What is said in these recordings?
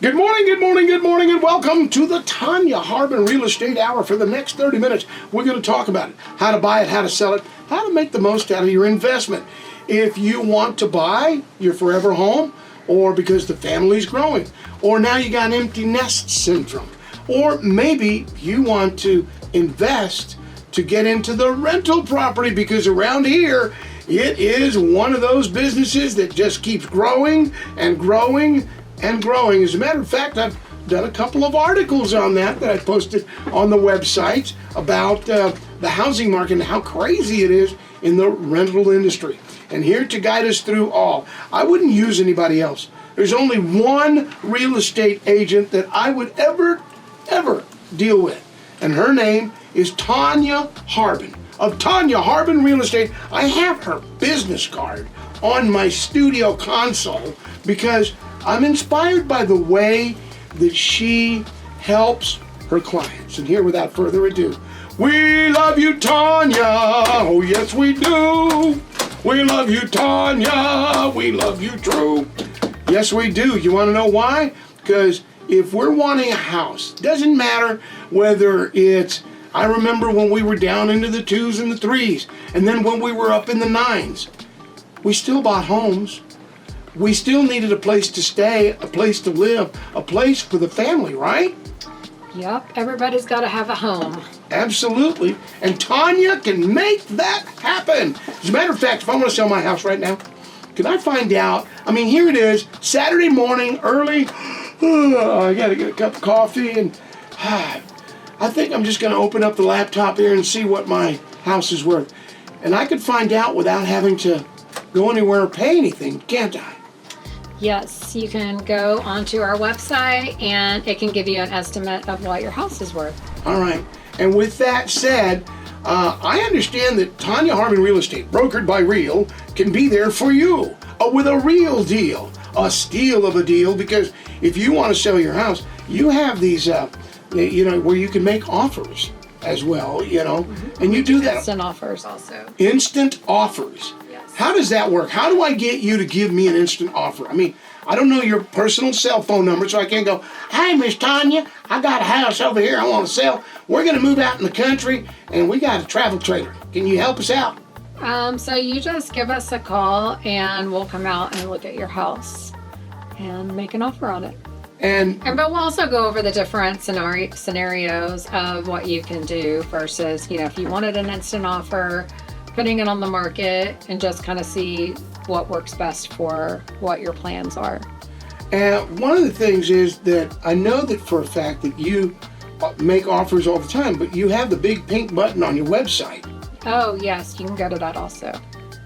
Good morning, good morning, good morning, and welcome to the Tonya Harbin Real Estate Hour. For the next 30 minutes, we're going to talk about it, how to buy it, how to sell it, how to make the most out of your investment. If you want to buy your forever home, or because the family's growing, or now you got empty nest syndrome, or maybe you want to invest to get into the rental property, because around here, it is one of those businesses that just keeps growing and growing and growing. As a matter of fact, I've done a couple of articles on that I posted on the website about the housing market and how crazy it is in the rental industry. And here to guide us through all, I wouldn't use anybody else. There's only one real estate agent that I would ever deal with, and her name is Tonya Harbin of Tonya Harbin Real Estate. I have her business card on my studio console because I'm inspired by the way that she helps her clients. And here, without further ado, we love you, Tonya. Oh, yes, we do. We love you, Tonya. We love you, true. Yes, we do. You want to know why? Because if we're wanting a house, doesn't matter whether it's, I remember when we were down into the 2s and the 3s, and then when we were up in the 9s, we still bought homes. We still needed a place to stay, a place to live, a place for the family, right? Yep, everybody's got to have a home. Absolutely. And Tonya can make that happen. As a matter of fact, if I want to sell my house right now, can I find out? I mean, here it is, Saturday morning, early. I got to get a cup of coffee, and I think I'm just going to open up the laptop here and see what my house is worth. And I could find out without having to go anywhere or pay anything, can't I? Yes, you can go onto our website and it can give you an estimate of what your house is worth. All right. And with that said, I understand that Tonya Harbin Real Estate, brokered by Real, can be there for you with a real deal, a steal of a deal, because if you want to sell your house, you have these, where you can make offers as well, Mm-hmm. and you do that. Instant offers also. Instant offers. Yes. How does that work? How do I get you to give me an instant offer? I mean, I don't know your personal cell phone number, so I can't go, hey, Miss Tonya, I got a house over here I want to sell. We're going to move out in the country, and we got a travel trailer. Can you help us out? So you just give us a call, and we'll come out and look at your house and make an offer on it. But we'll also go over the different scenarios of what you can do versus, if you wanted an instant offer, putting it on the market and just kind of see what works best for what your plans are. And one of the things is that I know that for a fact that you make offers all the time, but you have the big pink button on your website. Oh, yes, you can go to that also.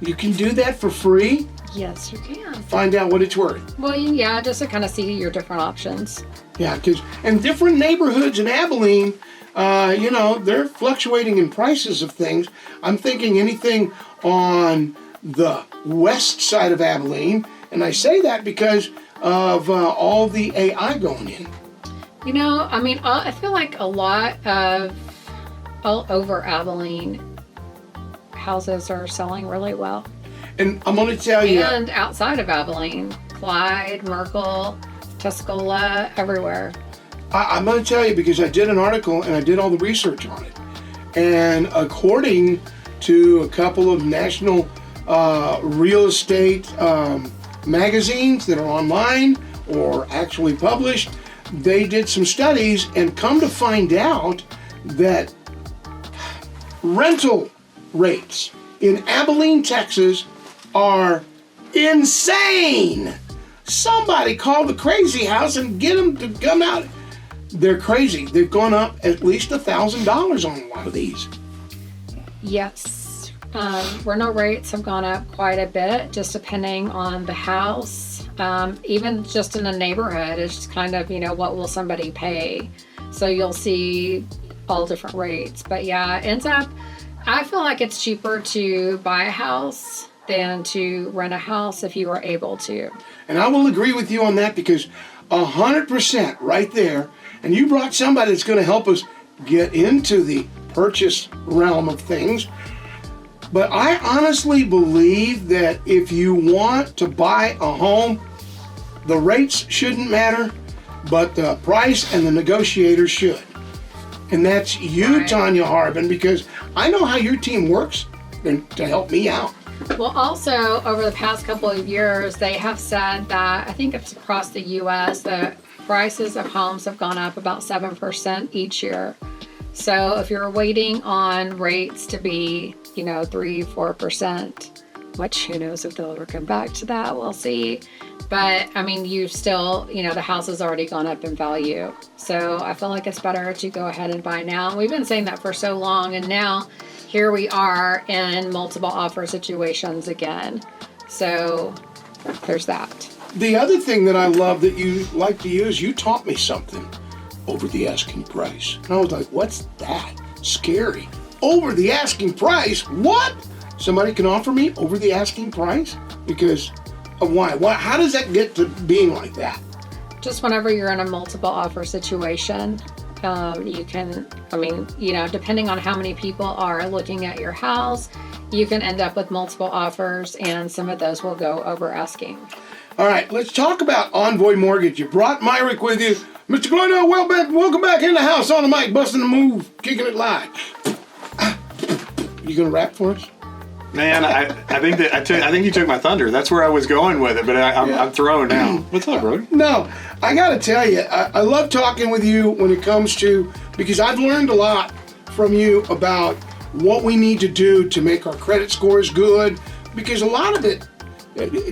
You can do that for free? Yes, you can. Find out what it's worth. Well, yeah, just to kind of see your different options. Yeah, because in different neighborhoods in Abilene, they're fluctuating in prices of things. I'm thinking anything on the west side of Abilene, and I say that because of all the AI going in. I feel like a lot of all over Abilene, houses are selling really well. And I'm going to tell you. And outside of Abilene, Clyde, Merkel, Tuscola, everywhere. I'm going to tell you because I did an article and I did all the research on it. And according to a couple of national real estate magazines that are online or actually published, they did some studies and come to find out that rental rates in Abilene, Texas are insane. Somebody call the crazy house and get them to come out. They're crazy. They've gone up at least $1,000 on a lot of these. Yes. Rental rates have gone up quite a bit, just depending on the house. Even just in a neighborhood, it's just kind of, what will somebody pay? So you'll see all different rates. But yeah, it ends up, I feel like it's cheaper to buy a house than to rent a house if you are able to. And I will agree with you on that because 100% right there. And you brought somebody that's going to help us get into the purchase realm of things. But I honestly believe that if you want to buy a home, the rates shouldn't matter. but the price and the negotiator should. And that's you, Right. Tonya Harbin, because I know how your team works and to help me out. Well, also, over the past couple of years, they have said that, I think it's across the U.S., that prices of homes have gone up about 7% each year. So if you're waiting on rates to be, 3-4%, which who knows if they'll ever come back to that, we'll see. But I mean, you still, the house has already gone up in value. So I feel like it's better to go ahead and buy now. We've been saying that for so long, and now here we are in multiple offer situations again. So there's that. The other thing that I love that you like to use, you taught me something, over the asking price. And I was like, what's that? Scary. Over the asking price? What? Somebody can offer me over the asking price? Because of why? How does that get to being like that? Just whenever you're in a multiple offer situation, you can, depending on how many people are looking at your house, you can end up with multiple offers, and some of those will go over asking. All right, let's talk about Envoy Mortgage. You brought Myrick with you. Mr. Gloyna, welcome back in the house on the mic, busting the move, kicking it live. You gonna rap for us? Man, I think you took my thunder. That's where I was going with it, but I'm thrown now. What's up, bro? No, I gotta tell you, I love talking with you when it comes to, because I've learned a lot from you about what we need to do to make our credit scores good, because a lot of it,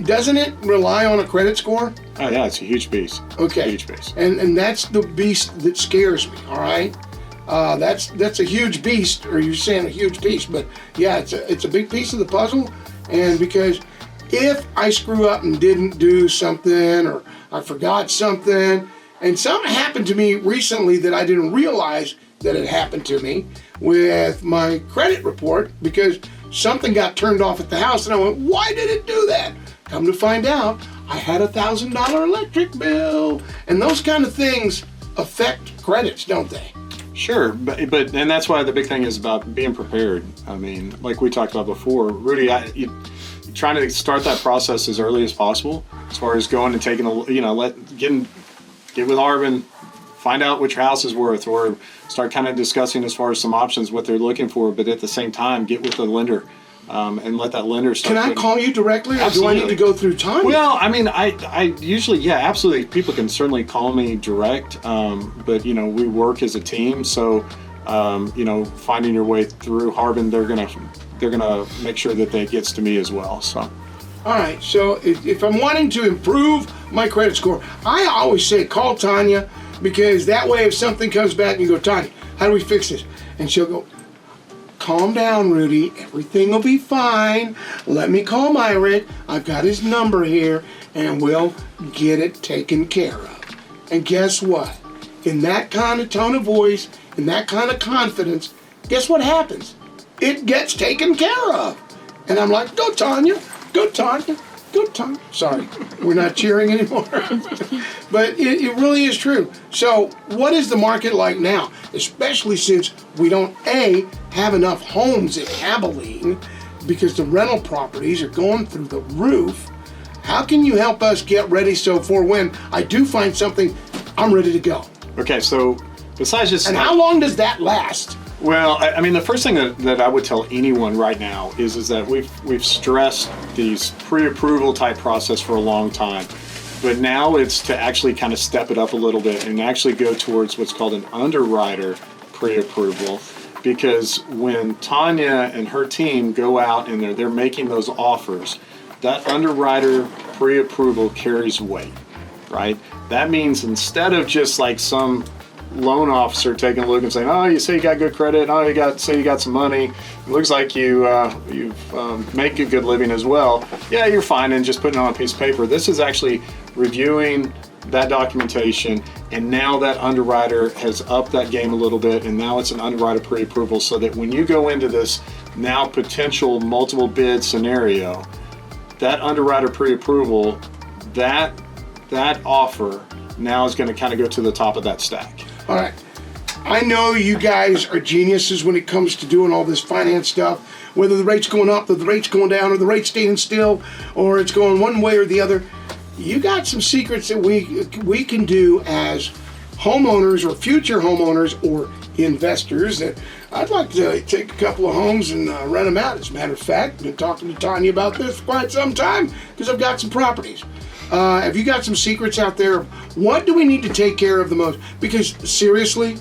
doesn't it rely on a credit score? Oh yeah, it's a huge beast. Okay. It's a huge beast. And that's the beast that scares me, all right? That's a huge beast, or you're saying a huge piece, but yeah, it's a big piece of the puzzle. And because if I screw up and didn't do something, or I forgot something, and something happened to me recently that I didn't realize that it happened to me with my credit report, because something got turned off at the house, and I went, why did it do that? Come to find out, I had a $1,000 electric bill, and those kind of things affect credits, don't they? Sure, but and that's why the big thing is about being prepared. I mean, like we talked about before, Rudy, you're trying to start that process as early as possible, as far as going and taking get with Harbin, find out what your house is worth, or start kind of discussing as far as some options, what they're looking for, but at the same time, get with the lender. And let that lender start. Can I call you directly, or Absolutely. do I need to go through Tonya? Well, I mean, I usually, yeah, absolutely. People can certainly call me direct, but we work as a team. So, finding your way through Harbin, they're gonna make sure that that gets to me as well. So. All right. So if I'm wanting to improve my credit score, I always say call Tonya, because that way, if something comes back, you go, Tonya, how do we fix this? And she'll go, calm down, Rudy. Everything will be fine. Let me call Myrick. I've got his number here, and we'll get it taken care of. And guess what? In that kind of tone of voice, in that kind of confidence, guess what happens? It gets taken care of. And I'm like, go, Tonya. Go, Tonya. Go, Tonya. Sorry, we're not cheering anymore. But it really is true. So what is the market like now? Especially since we don't, A, have enough homes in Abilene, because the rental properties are going through the roof. How can you help us get ready so for when I do find something, I'm ready to go? Okay, so besides just... And how long does that last? Well, I mean, the first thing that I would tell anyone right now is that we've stressed these pre-approval type process for a long time, but now it's to actually kind of step it up a little bit and actually go towards what's called an underwriter pre-approval, because when Tonya and her team go out and they're making those offers, that underwriter pre-approval carries weight, right? That means instead of just like some loan officer taking a look and saying, oh, you say you got good credit, oh, you got some money, it looks like you make a good living as well, yeah, you're fine, and just putting it on a piece of paper. This is actually reviewing that documentation, and now that underwriter has upped that game a little bit, and now it's an underwriter pre-approval, so that when you go into this now potential multiple bid scenario, that underwriter pre-approval, that offer now is going to kind of go to the top of that stack. All right. I know you guys are geniuses when it comes to doing all this finance stuff, whether the rate's going up, or the rate's going down, or the rate's staying still, or it's going one way or the other. you got some secrets that we can do as homeowners or future homeowners or investors that I'd like to take a couple of homes and rent them out. As a matter of fact, I've been talking to Tonya about this for quite some time because I've got some properties. Have you got some secrets out there? What do we need to take care of the most? Because seriously,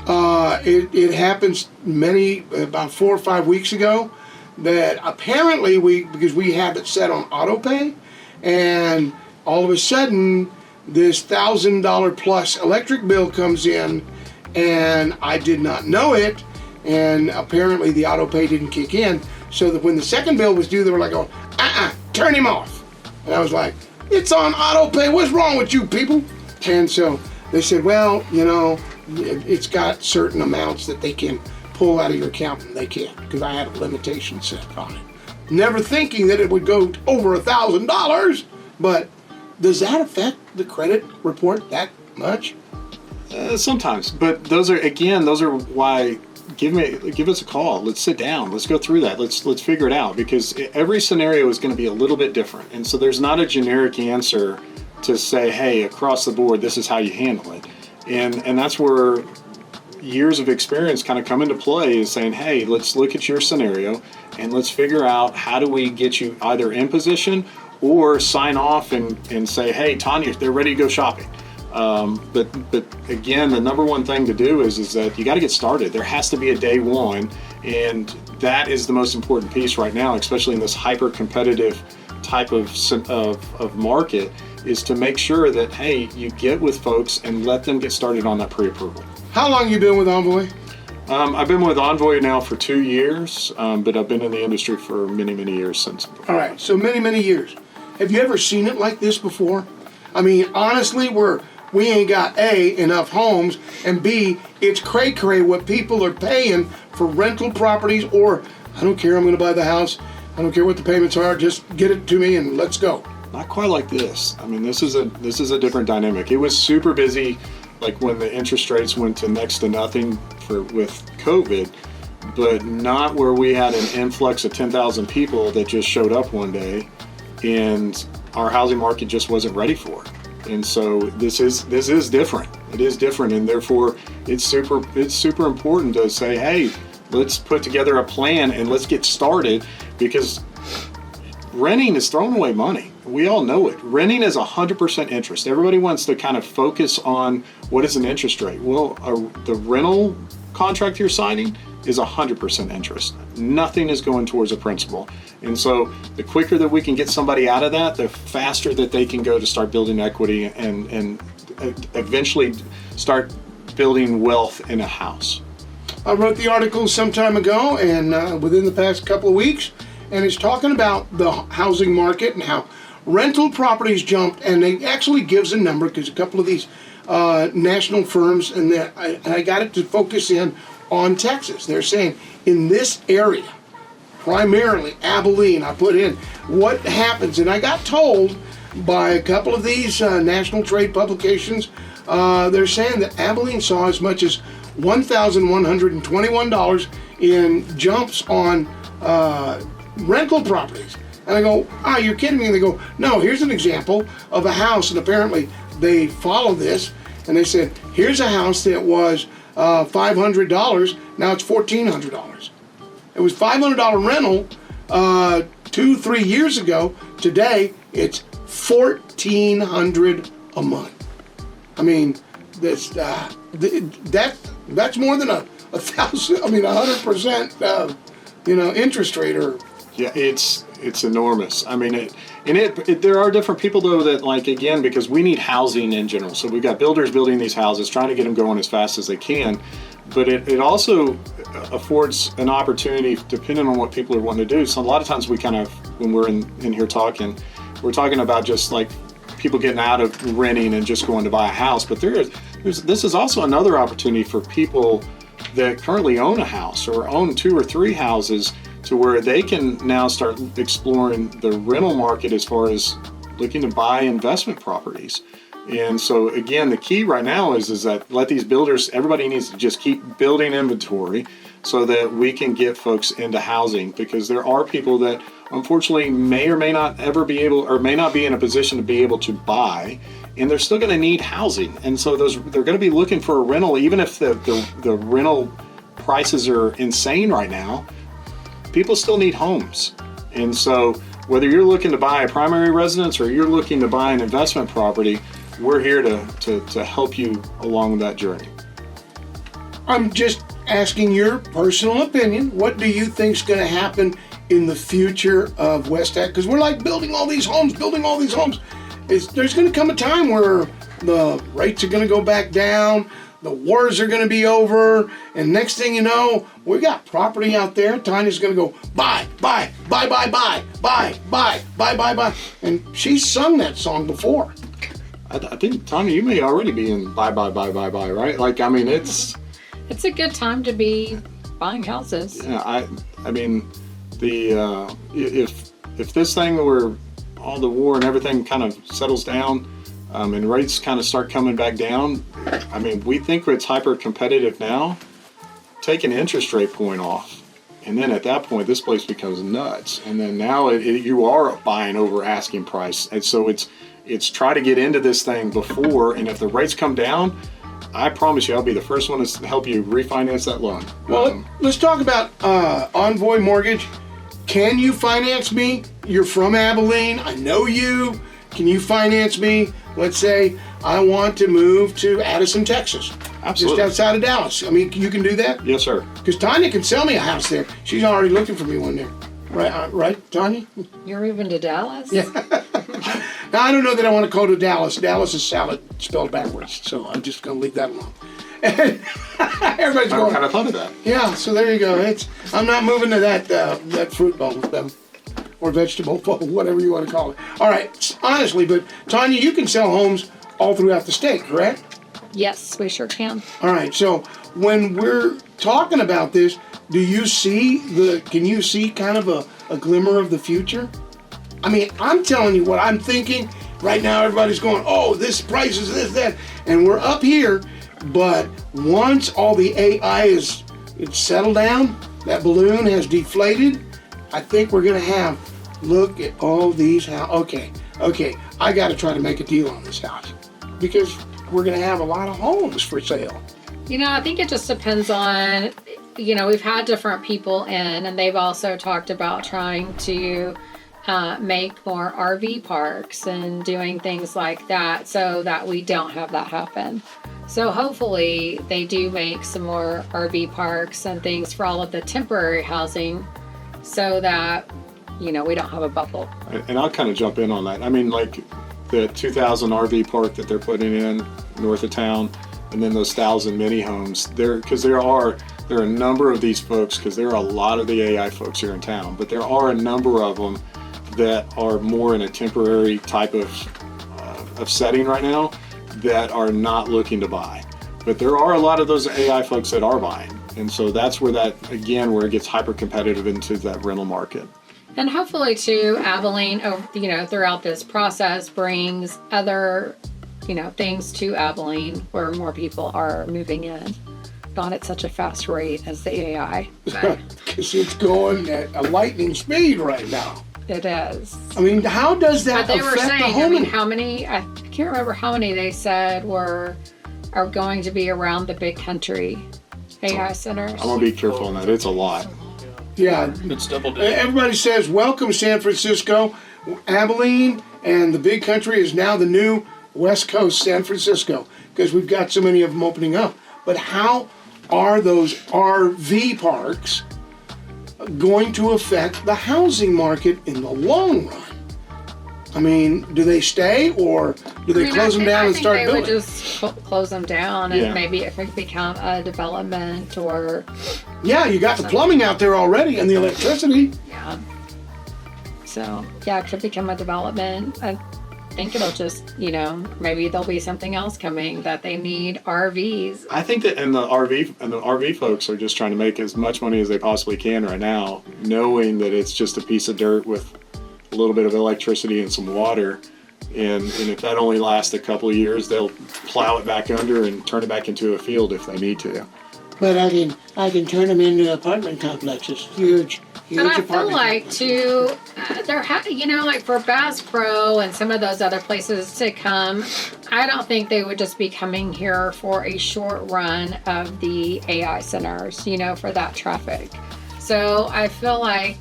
it happens about 4 or 5 weeks ago that apparently because we have it set on auto pay, and all of a sudden this $1,000 plus electric bill comes in, and I did not know it, and apparently the auto pay didn't kick in, so that when the second bill was due, they were like, oh, turn him off. And I was like, it's on auto pay, what's wrong with you people? And so they said, well, it's got certain amounts that they can pull out of your account, and they can't, because I had a limitation set on it. Never thinking that it would go over $1,000, but does that affect the credit report that much? Sometimes, but those are why give us a call. Let's sit down. Let's go through that. Let's figure it out, because every scenario is going to be a little bit different, and so there's not a generic answer to say, hey, across the board, this is how you handle it, and that's where years of experience kind of come into play, is saying, hey, let's look at your scenario and let's figure out how do we get you either in position or sign off and say, hey, Tonya, they're ready to go shopping. But again, the number one thing to do is that you got to get started. There has to be a day one, and that is the most important piece right now, especially in this hyper competitive type of market, is to make sure that, hey, you get with folks and let them get started on that pre-approval. How long you been with Envoy? I've been with Envoy now for 2 years, but I've been in the industry for many, many years since. All right, so many, many years. Have you ever seen it like this before? I mean, honestly, we ain't got A, enough homes, and B, it's cray-cray what people are paying for rental properties, or I don't care, I'm going to buy the house, I don't care what the payments are, just get it to me and let's go. Not quite like this. I mean, this is a different dynamic. It was super busy, like when the interest rates went to next to nothing with COVID, but not where we had an influx of 10,000 people that just showed up one day, and our housing market just wasn't ready for it. And so this is different. It is different, and therefore it's super important to say, hey, let's put together a plan and let's get started, because renting is throwing away money. We all know it. Renting is 100% interest. Everybody wants to kind of focus on what is an interest rate. Well, the rental contract you're signing is 100% interest. Nothing is going towards a principal. And so the quicker that we can get somebody out of that, the faster that they can go to start building equity and eventually start building wealth in a house. I wrote the article some time ago, and within the past couple of weeks, and it's talking about the housing market and how rental properties jumped, and it actually gives a number, because a couple of these national firms, and I got it to focus in on Texas. They're saying in this area, primarily Abilene, I put in what happens, and I got told by a couple of these national trade publications, they're saying that Abilene saw as much as $1,121 in jumps on rental properties. And I go, you're kidding me. And they go, no, here's an example of a house. And apparently they follow this. And they said, here's a house that was $500. Now it's $1,400. It was $500 rental 2-3 years ago. Today, it's $1,400 a month. I mean, that's more than a 100% interest rate. Or yeah, it's enormous. I mean, there are different people though that, like, again, because we need housing in general. So we've got builders building these houses, trying to get them going as fast as they can. But it also affords an opportunity, depending on what people are wanting to do. So a lot of times we kind of, when we're in here talking, we're talking about just like people getting out of renting and just going to buy a house. But this is also another opportunity for people that currently own a house or own 2 or 3 houses, to where they can now start exploring the rental market as far as looking to buy investment properties. And so again, the key right now is that let these builders, everybody needs to just keep building inventory so that we can get folks into housing, because there are people that unfortunately may or may not ever be able, or may not be in a position to be able to buy, and they're still going to need housing. And so they're going to be looking for a rental, even if the rental prices are insane right now. People still need homes. And so whether you're looking to buy a primary residence or you're looking to buy an investment property, we're here to help you along that journey. I'm just asking your personal opinion. What do you think's going to happen in the future of West Texas? Because we're like building all these homes. There's going to come a time where the rates are going to go back down, the wars are going to be over, and next thing you know, we got property out there. Tanya's going to go buy, and she's sung that song before. I think, Tonya, you may already be in buy, right? Like, I mean, it's a good time to be buying houses. Yeah, I mean, if this thing where all the war and everything kind of settles down, and rates kind of start coming back down, I mean, we think it's hyper competitive now. Take an interest rate point off, and then at that point, this place becomes nuts. And then now you are buying over asking price, and so it's try to get into this thing before. And if the rates come down, I promise you, I'll be the first one to help you refinance that loan. Well, let's talk about Envoy Mortgage. Can you finance me? You're from Abilene. I know you. Can you finance me? Let's say I want to move to Addison, Texas. Absolutely. Just outside of Dallas. I mean, you can do that? Yes, sir. Because Tonya can sell me a house there. She's already looking for me one there. Right, Tonya? You're moving to Dallas? Yeah. Now, I don't know that I want to go to Dallas. Dallas is salad spelled backwards, so I'm just going to leave that alone. Everybody's going. I kind of thought of that. Yeah, so there you go. I'm not moving to that fruit bowl with them, or vegetable bowl, whatever you want to call it. All right, honestly, but Tonya, you can sell homes all throughout the state, correct? Yes, we sure can. All right, so when we're talking about this, can you see kind of a glimmer of the future? I mean, I'm telling you what I'm thinking. Right now, everybody's going, oh, this price is this, that, and we're up here. But once all the AI it's settled down, that balloon has deflated, I think we're going to look at all these houses. Okay, I got to try to make a deal on this house because we're going to have a lot of homes for sale. I think it just depends on, we've had different people in, and they've also talked about trying to make more RV parks and doing things like that so that we don't have that happen. So hopefully they do make some more RV parks and things for all of the temporary housing so that, we don't have a bubble. And I'll kind of jump in on that. I mean, like the 2,000 RV park that they're putting in north of town, and then those 1,000 mini homes, because there are a number of these folks, because there are a lot of the AI folks here in town, but there are a number of them that are more in a temporary type of setting right now that are not looking to buy. But there are a lot of those AI folks that are buying. And so that's where where it gets hyper competitive into that rental market. And hopefully too, Abilene, throughout this process brings other, things to Abilene where more people are moving in. Not at such a fast rate as the AI. Because it's going at a lightning speed right now. It is. I mean, how does that affect the home? I mean, how many, I can't remember how many they said are going to be around the big country AI centers. I'm going to be careful on that. It's a lot. Yeah. It's double digit. Everybody says, welcome San Francisco. Abilene and the big country is now the new West Coast San Francisco because we've got so many of them opening up. But how are those RV parks going to affect the housing market in the long run? I mean, do they stay or do they close them down and start building? I think they would just close them down and maybe it could become a development or... Yeah, you got the plumbing out there already and the electricity. Yeah. So, it could become a development. I think it'll just, maybe there'll be something else coming that they need RVs. I think that the RV folks are just trying to make as much money as they possibly can right now, knowing that it's just a piece of dirt with a little bit of electricity and some water. And if that only lasts a couple of years, they'll plow it back under and turn it back into a field if they need to. But I can turn them into apartment complexes, huge And I feel apartment like complexes. like for Bass Pro and some of those other places to come, I don't think they would just be coming here for a short run of the AI centers, for that traffic. So I feel like,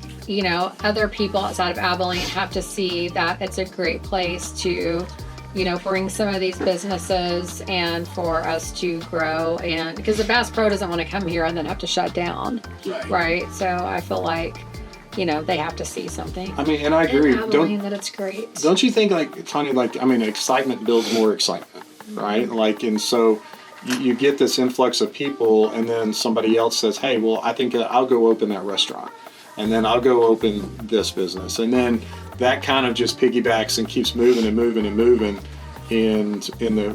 other people outside of Abilene have to see that it's a great place to, bring some of these businesses and for us to grow. And because the Bass Pro doesn't want to come here and then have to shut down. Right. So I feel like, they have to see something. I mean, and I agree. In Abilene, that it's great. Don't you think, Tonya, excitement builds more excitement, right? And so you get this influx of people, and then somebody else says, hey, well, I think I'll go open that restaurant, and then I'll go open this business, and then that kind of just piggybacks and keeps moving and moving and moving, and in the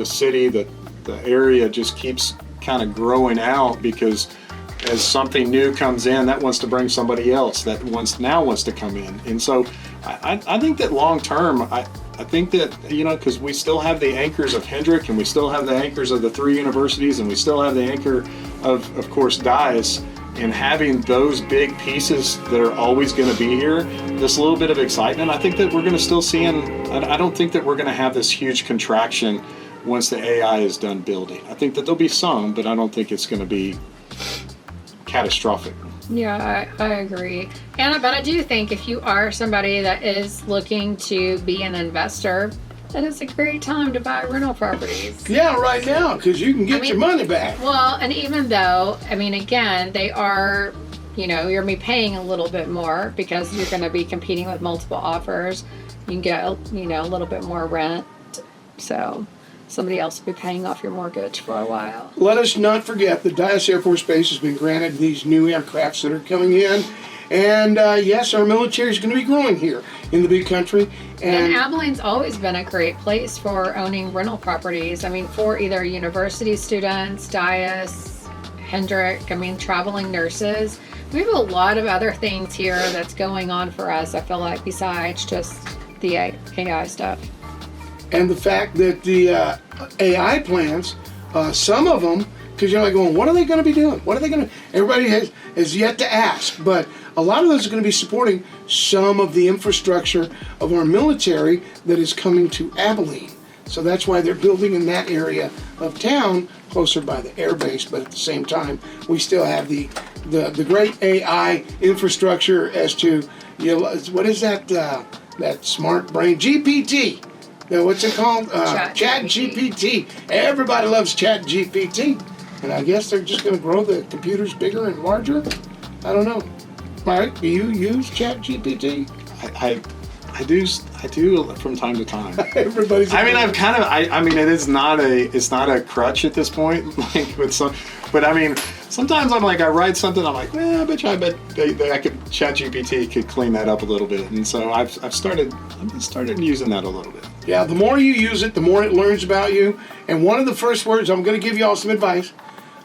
city, the area just keeps kind of growing out, because as something new comes in, that wants to bring somebody else that wants to come in. And so I think that long term, I think that, because we still have the anchors of Hendrick, and we still have the anchors of the 3 universities, and we still have the anchor of course, Dias, and having those big pieces that are always going to be here, this little bit of excitement, I think that we're going to still see, I don't think that we're going to have this huge contraction once the AI is done building. I think that there'll be some, but I don't think it's going to be catastrophic. Yeah, I agree. But I do think if you are somebody that is looking to be an investor, that is a great time to buy rental properties. Yeah, right now, because you can get your money back. Well, and even though, again, they are, you're going to be paying a little bit more because you're going to be competing with multiple offers. You can get, a little bit more rent. So somebody else will be paying off your mortgage for a while. Let us not forget that Dias Air Force Base has been granted these new aircrafts that are coming in. And yes, our military is going to be growing here in the big country. And Abilene's always been a great place for owning rental properties. For either university students, Dias, Hendrick, traveling nurses. We have a lot of other things here that's going on for us, I feel like, besides just the AI stuff. And the fact that the AI plans, some of them, because you're like going, what are they going to be doing? What are they going to? Everybody has yet to ask, but a lot of those are going to be supporting some of the infrastructure of our military that is coming to Abilene. So that's why they're building in that area of town, closer by the air base. But at the same time, we still have the great AI infrastructure as to, what is that? That smart brain GPT. Now, what's it called? Chat GPT. Everybody loves Chat GPT. And I guess they're just going to grow the computers bigger and larger. I don't know. Mike, do you use Chat GPT? I do from time to time. Everybody's. It's not a crutch at this point, like with some. But sometimes I'm like, I write something, I'm like, I bet Chat GPT could clean that up a little bit. And so I've started using that a little bit. Yeah, the more you use it, the more it learns about you. And one of the first words, I'm going to give you all some advice.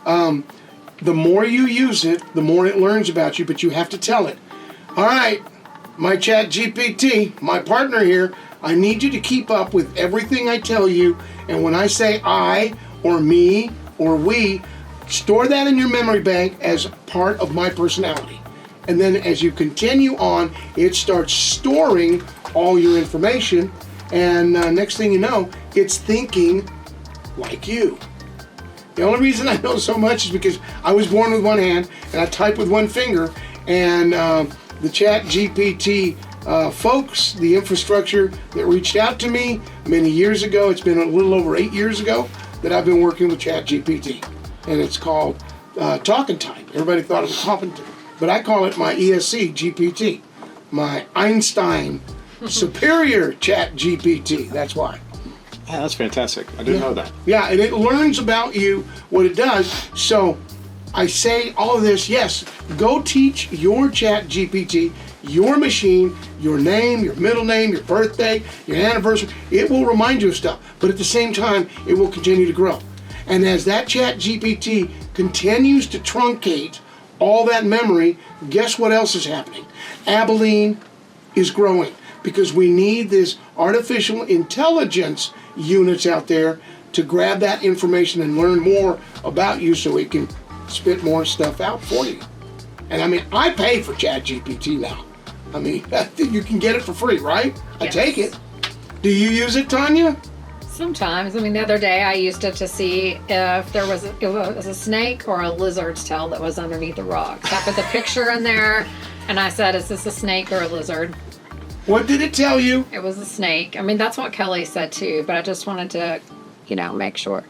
The more you use it, the more it learns about you, but you have to tell it. All right, my Chat GPT, my partner here, I need you to keep up with everything I tell you. And when I say I or me or we, store that in your memory bank as part of my personality. And then as you continue on, it starts storing all your information. And next thing you know, it's thinking like you. The only reason I know so much is because I was born with one hand and I type with one finger. And the Chat GPT folks, the infrastructure that reached out to me many years ago, it's been a little over 8 years ago that I've been working with Chat GPT. And it's called Talk and Type. Everybody thought it was competent, but I call it my ESC GPT, my Einstein superior Chat GPT. That's why. Yeah, that's fantastic. I didn't know that. Yeah, and it learns about you, what it does. So I say all of this, yes, go teach your Chat GPT, your machine, your name, your middle name, your birthday, your anniversary. It will remind you of stuff, but at the same time, it will continue to grow. And as that Chat GPT continues to truncate all that memory, guess what else is happening? Abilene is growing because we need this artificial intelligence units out there to grab that information and learn more about you so it can spit more stuff out for you. And I mean, I pay for ChatGPT now. I mean, you can get it for free, right? I Yes. take it. Do you use it, Tonya? Sometimes. I mean, the other day I used it to see if there was a snake or a lizard's tail that was underneath the rocks. I put the picture in there, and I said, "Is this a snake or a lizard?" What did it tell you? It was a snake. I mean, that's what Kelly said too, but I just wanted to, make sure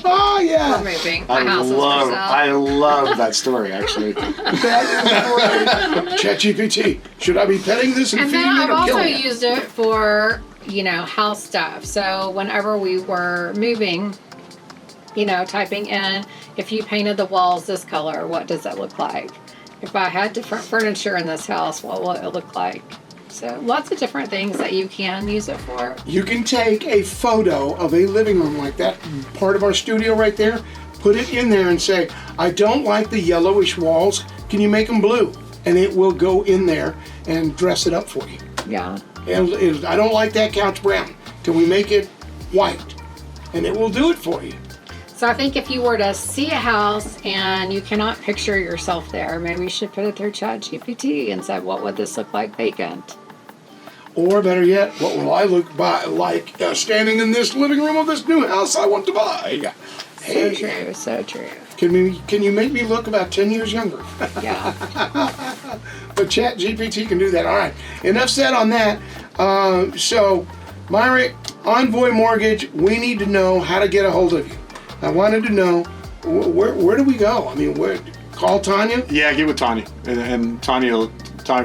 Oh, we're yeah. moving. My house is for sale. I love that story, actually. That is great. ChatGPT, should I be petting this and And feeding then it I've or also killing it? used it for, house stuff. So whenever we were moving, typing in, if you painted the walls this color, what does it look like? If I had different furniture in this house, what will it look like? So lots of different things that you can use it for. You can take a photo of a living room like that, part of our studio right there, put it in there and say, I don't like the yellowish walls, can you make them blue? And it will go in there and dress it up for you. Yeah. I don't like that couch brown, can we make it white? And it will do it for you. So I think if you were to see a house and you cannot picture yourself there, maybe you should put it through ChatGPT and say, what would this look like vacant? Or better yet, what will I look like standing in this living room of this new house I want to buy? So true, so true. Can you make me look about 10 years younger? Yeah. But ChatGPT can do that. All right, enough said on that. So, Myrick, Envoy Mortgage, we need to know how to get a hold of you. I wanted to know, where do we go? I mean, call Tonya? Yeah, get with Tonya. And Tonya,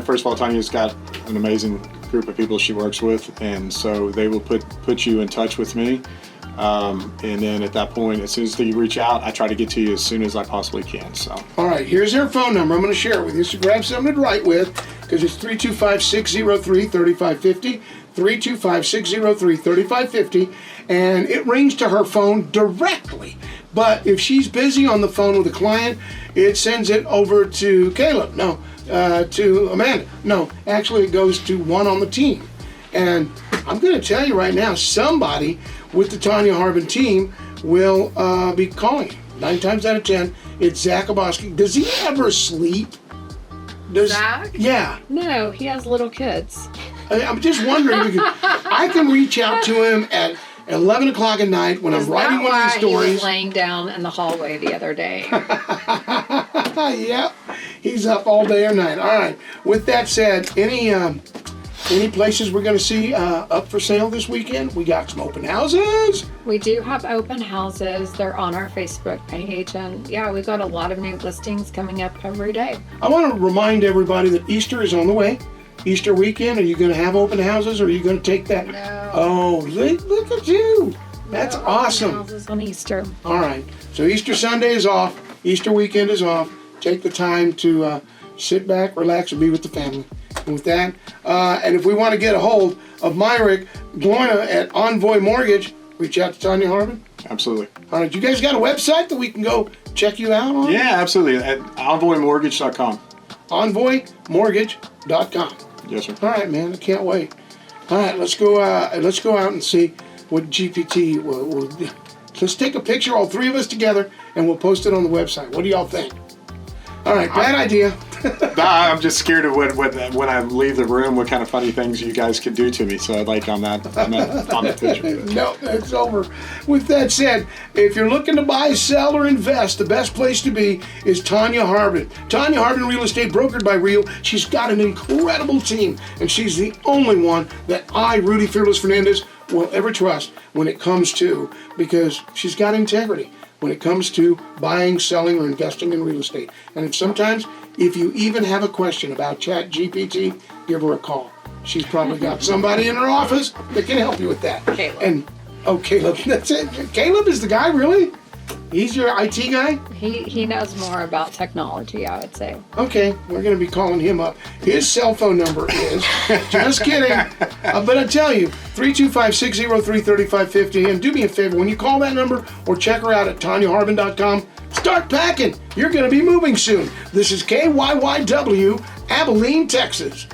first of all, Tanya's got an amazing group of people she works with, and so they will put you in touch with me. And then at that point, as soon as they reach out, I try to get to you as soon as I possibly can. So. All right, here's her phone number. I'm going to share it with you. So grab something to write with, because it's 325-603-3550, 325-603-3550, and it rings to her phone directly. But if she's busy on the phone with a client, it sends it over to Caleb. No, to Amanda. No, actually it goes to one on the team. And I'm going to tell you right now, somebody with the Tonya Harbin team will be calling you. 9 times out of 10, it's Zach Aboski. Does he ever sleep? Zach? Yeah. No, he has little kids. I'm just wondering, because I can reach out to him at 11 o'clock at night when I'm Is writing that one of these why he was stories. laying down in the hallway the other day? Yep, he's up all day or night. All right. With that said, any places we're going to see up for sale this weekend? We got some open houses. We do have open houses. They're on our Facebook page. And yeah, we've got a lot of new listings coming up every day. I want to remind everybody that Easter is on the way. Easter weekend, are you going to have open houses, or are you going to take that? No. Oh, look at you. That's No open awesome. houses on Easter. All right. So Easter Sunday is off. Easter weekend is off. Take the time to sit back, relax, and be with the family. And with that, and if we want to get a hold of Myrick, Gloyna at Envoy Mortgage, reach out to Tonya Harbin. Absolutely. All right. You guys got a website that we can go check you out on? Yeah, absolutely. At envoymortgage.com. Envoymortgage.com. Yes, sir. All right, man. I can't wait. All right, let's go out and see what GPT will. Let's take a picture, all three of us together, and we'll post it on the website. What do y'all think? All right, bad idea. I'm just scared of when I leave the room, what kind of funny things you guys could do to me. So I'd like on the picture. No, it's over. With that said, if you're looking to buy, sell, or invest, the best place to be is Tonya Harbin. Tonya Harbin Real Estate, brokered by Real. She's got an incredible team, and she's the only one that I, Rudy Fearless Fernandez, will ever trust when it comes to, because she's got integrity when it comes to buying, selling, or investing in real estate. And if you even have a question about ChatGPT, give her a call. She's probably got somebody in her office that can help you with that. Caleb. Caleb, that's it. Caleb is the guy, really? He's your IT guy? He knows more about technology, I would say. Okay, we're going to be calling him up. His cell phone number is, just kidding, but I tell you, 325-603-3550. And do me a favor, when you call that number or check her out at TonyaHarbin.com, start packing. You're going to be moving soon. This is KYYW, Abilene, Texas.